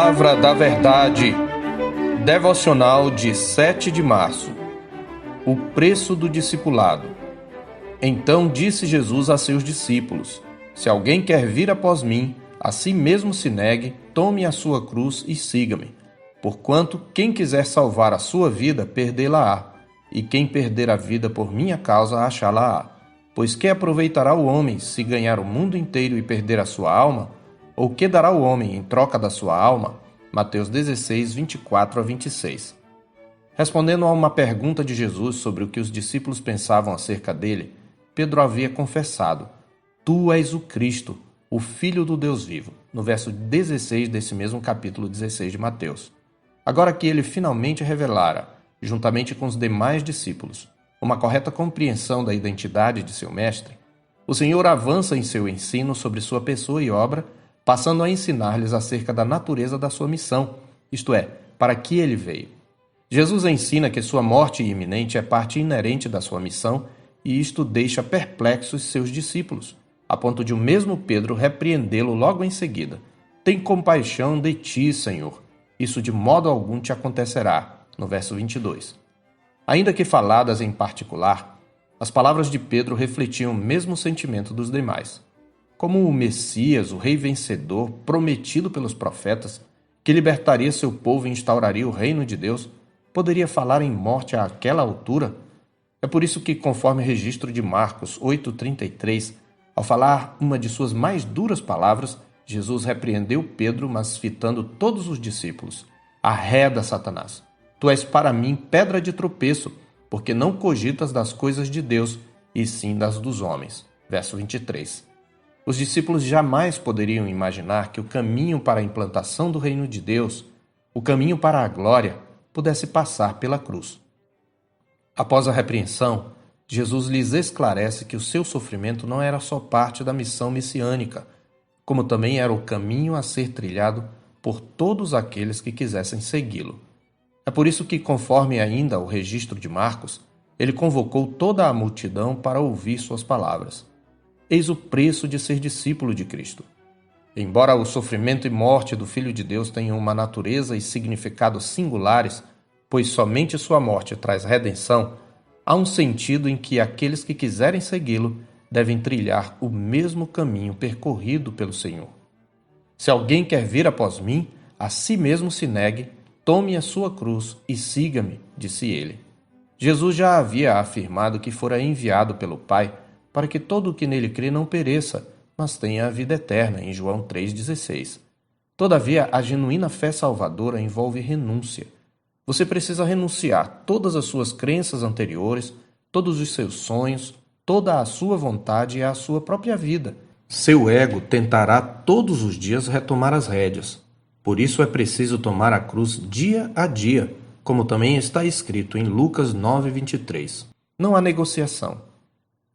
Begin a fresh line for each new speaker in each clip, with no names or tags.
Palavra da Verdade, devocional de 7 de março. O preço do discipulado. Então disse Jesus a seus discípulos: Se alguém quer vir após mim, a si mesmo se negue, tome a sua cruz e siga-me. Porquanto quem quiser salvar a sua vida, perdê-la-á, e quem perder a vida por minha causa, achá-la-á. Pois que aproveitará o homem se ganhar o mundo inteiro e perder a sua alma? Ou que dará o homem em troca da sua alma? Mateus 16, 24 a 26. Respondendo a uma pergunta de Jesus sobre o que os discípulos pensavam acerca dele, Pedro havia confessado: Tu és o Cristo, o Filho do Deus vivo, no verso 16 desse mesmo capítulo 16 de Mateus. Agora que ele finalmente revelara, juntamente com os demais discípulos, uma correta compreensão da identidade de seu mestre, o Senhor avança em seu ensino sobre sua pessoa e obra, passando a ensinar-lhes acerca da natureza da sua missão, isto é, para que ele veio. Jesus ensina que sua morte iminente é parte inerente da sua missão, e isto deixa perplexos seus discípulos, a ponto de o mesmo Pedro repreendê-lo logo em seguida. Tem compaixão de ti, Senhor. Isso de modo algum te acontecerá, no verso 22. Ainda que faladas em particular, as palavras de Pedro refletiam o mesmo sentimento dos demais. Como o Messias, o rei vencedor, prometido pelos profetas, que libertaria seu povo e instauraria o reino de Deus, poderia falar em morte àquela altura? É por isso que, conforme o registro de Marcos 8,33, ao falar uma de suas mais duras palavras, Jesus repreendeu Pedro, mas fitando todos os discípulos: Arreda, Satanás! Tu és para mim pedra de tropeço, porque não cogitas das coisas de Deus, e sim das dos homens. Verso 23. Os discípulos jamais poderiam imaginar que o caminho para a implantação do reino de Deus, o caminho para a glória, pudesse passar pela cruz. Após a repreensão, Jesus lhes esclarece que o seu sofrimento não era só parte da missão messiânica, como também era o caminho a ser trilhado por todos aqueles que quisessem segui-lo. É por isso que, conforme ainda o registro de Marcos, ele convocou toda a multidão para ouvir suas palavras. Eis o preço de ser discípulo de Cristo. Embora o sofrimento e morte do Filho de Deus tenham uma natureza e significado singulares, pois somente sua morte traz redenção, há um sentido em que aqueles que quiserem segui-lo devem trilhar o mesmo caminho percorrido pelo Senhor. Se alguém quer vir após mim, a si mesmo se negue, tome a sua cruz e siga-me, disse ele. Jesus já havia afirmado que fora enviado pelo Pai para que todo o que nele crê não pereça, mas tenha a vida eterna, em João 3,16. Todavia, a genuína fé salvadora envolve renúncia. Você precisa renunciar todas as suas crenças anteriores, todos os seus sonhos, toda a sua vontade e a sua própria vida. Seu ego tentará todos os dias retomar as rédeas. Por isso é preciso tomar a cruz dia a dia, como também está escrito em Lucas 9,23. Não há negociação.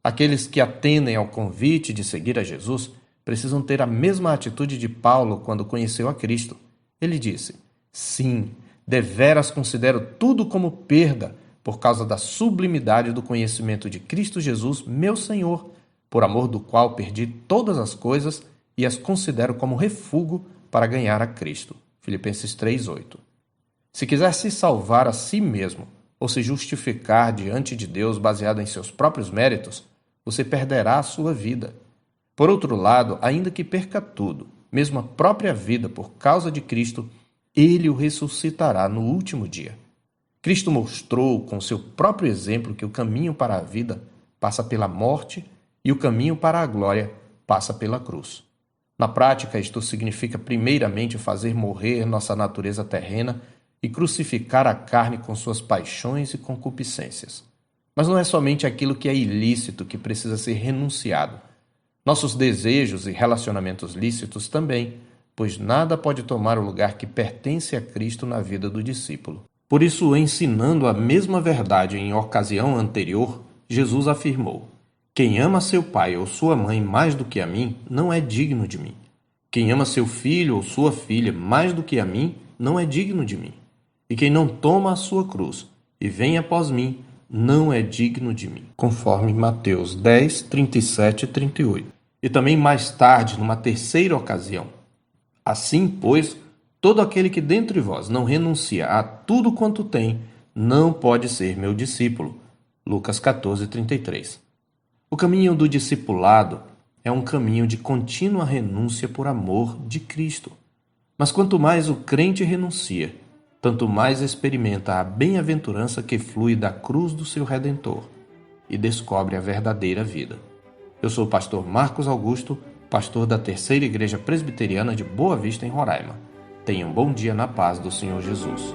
Aqueles que atendem ao convite de seguir a Jesus precisam ter a mesma atitude de Paulo quando conheceu a Cristo. Ele disse: Sim, deveras considero tudo como perda por causa da sublimidade do conhecimento de Cristo Jesus, meu Senhor, por amor do qual perdi todas as coisas e as considero como refúgio para ganhar a Cristo. Filipenses 3,8. Se quiser se salvar a si mesmo ou se justificar diante de Deus baseado em seus próprios méritos, você perderá a sua vida. Por outro lado, ainda que perca tudo, mesmo a própria vida por causa de Cristo, ele o ressuscitará no último dia. Cristo mostrou com seu próprio exemplo que o caminho para a vida passa pela morte e o caminho para a glória passa pela cruz. Na prática, isto significa primeiramente fazer morrer nossa natureza terrena e crucificar a carne com suas paixões e concupiscências. Mas não é somente aquilo que é ilícito que precisa ser renunciado. Nossos desejos e relacionamentos lícitos também, pois nada pode tomar o lugar que pertence a Cristo na vida do discípulo. Por isso, ensinando a mesma verdade em ocasião anterior, Jesus afirmou: Quem ama seu pai ou sua mãe mais do que a mim, não é digno de mim. Quem ama seu filho ou sua filha mais do que a mim, não é digno de mim. E quem não toma a sua cruz e vem após mim, não é digno de mim, conforme Mateus 10, 37 e 38. E também mais tarde, numa terceira ocasião: Assim, pois, Todo aquele que dentre vós não renuncia a tudo quanto tem, não pode ser meu discípulo. Lucas 14:33. O caminho do discipulado é um caminho de contínua renúncia por amor de Cristo. Mas quanto mais o crente renuncia, tanto mais experimenta a bem-aventurança que flui da cruz do seu Redentor e descobre a verdadeira vida. Eu sou o pastor Marcos Augusto, pastor da Terceira Igreja Presbiteriana de Boa Vista, em Roraima. Tenha um bom dia na paz do Senhor Jesus.